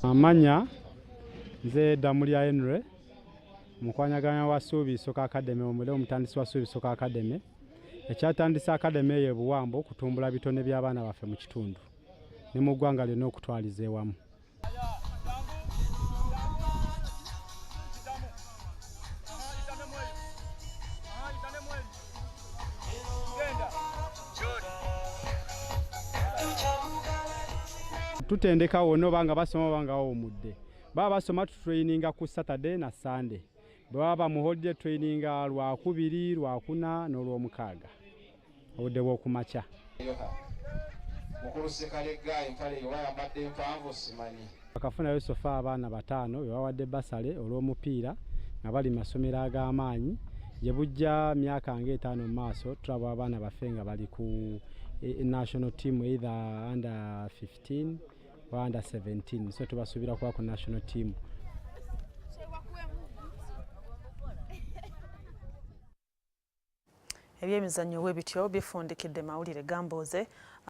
Amanya nze Damulya Henry mukwanyaganya wa Suubi Soccer Academy omule omutandisi wa Suubi Soccer Academy ekyatandisa Academy ye Buwambo kutumbula bitone by'abaana baffe mu kitundu ne mu ggwanga lyonna okutwaliza ewamu. Tutendeka wonna banga basoma banga omudde baba basoma traininga ku Saturday na Sunday baba mu holiday traininga Lwakubiri Lwakuna n'Olwomukaaga obudde bw'okumakya. Akafunayo sofa abaana bataano be bawadde basale olw'omupiira nga bali masomero ag'amaanyi gye bujja myaka ng'etaano mu maaso tulaba abaana baffe nga bali ku national team either under 15 or under 17 so tubasuubira kuba ku national team. Ebyemizannyo bwe bityo bifundikidde mawulire gambooze